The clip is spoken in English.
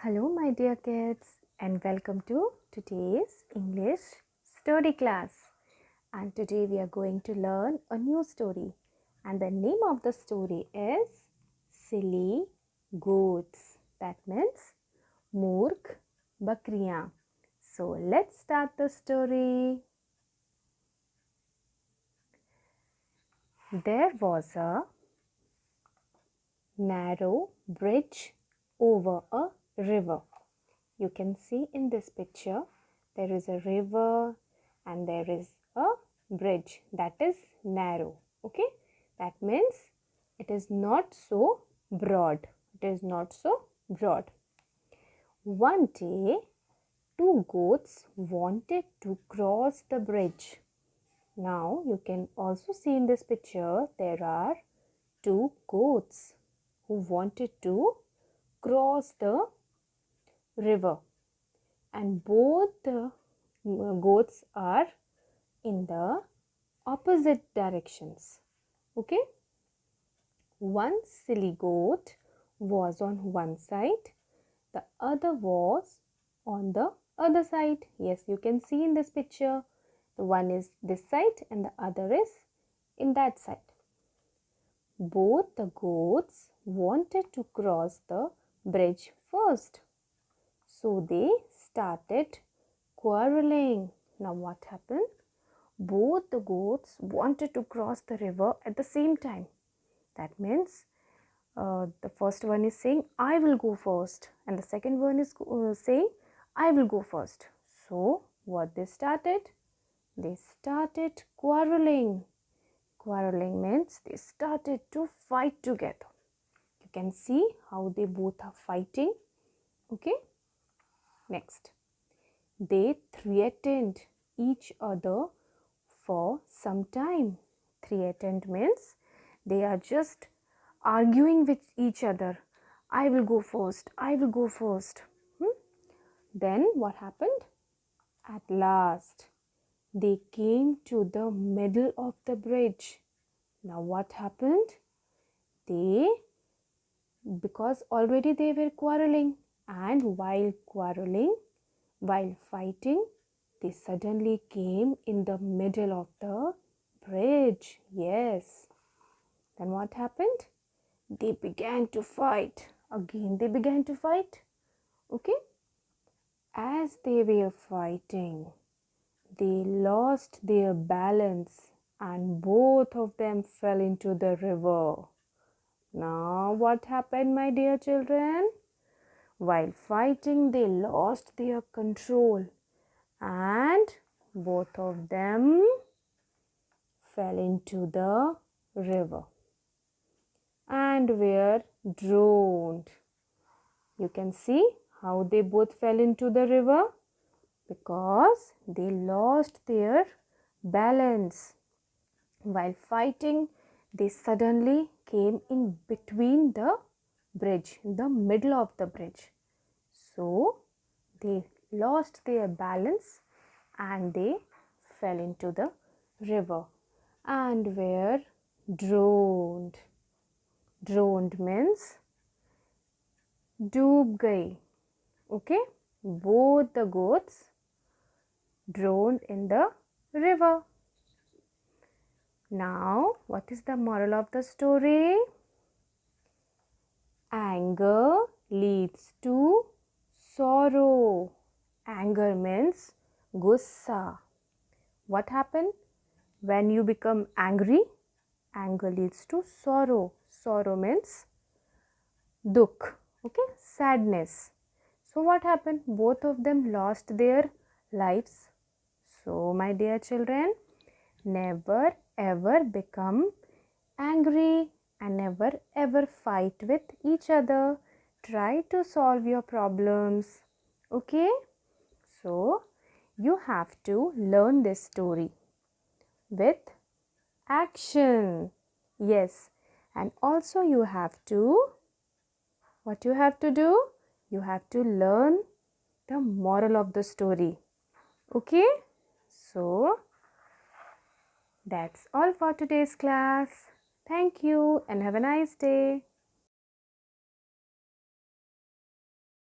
Hello, my dear kids, and welcome to today's English story class. And today we are going to learn a new story. And the name of the story is Silly Goats. That means Moorkh Bakriyan. So let's start the story. There was a narrow bridge over a river. You can see in this picture there is a river and there is a bridge that is narrow. Okay, that means it is not so broad. It is not so broad. One day, two goats wanted to cross the bridge. Now you can also see in this picture there are two goats who wanted to cross the river, and both the goats are in the opposite directions. Okay, one silly goat was on one side, the other was on the other side. Yes, you can see in this picture the one is this side and the other is in that side. Both the goats wanted to cross the bridge first. So they started quarreling. Now what happened? Both the goats wanted to cross the river at the same time. That means the first one is saying, I will go first. And the second one is saying, I will go first. So what they started? They started quarreling. Quarreling means they started to fight together. You can see how they both are fighting. Okay. Next, they threatened each other for some time. Threatened means they are just arguing with each other. I will go first. I will go first. Then what happened? At last, they came to the middle of the bridge. Now what happened? Because already they were quarreling, and while quarreling, while fighting, they suddenly came in the middle of the bridge. Yes. Then what happened? They began to fight. Again they began to fight. Okay. As they were fighting, they lost their balance and both of them fell into the river. Now what happened, my dear children? While fighting, they lost their control and both of them fell into the river and were drowned. You can see how they both fell into the river because they lost their balance. While fighting, they suddenly came in between the bridge, in the middle of the bridge. So they lost their balance and they fell into the river and were drowned. Drowned means डूब गई. Okay, both the goats drowned in the river. Now, what is the moral of the story? Anger leads to sorrow. Anger means gussa. What happened? When you become angry, anger leads to sorrow. Sorrow means dukh. Okay, sadness. So what happened? Both of them lost their lives. So my dear children, never ever become angry and never ever fight with each other. Try to solve your problems. Okay? So you have to learn this story with action. Yes. And also you have to, what you have to do? You have to learn the moral of the story. Okay? So that's all for today's class. Thank you and have a nice day.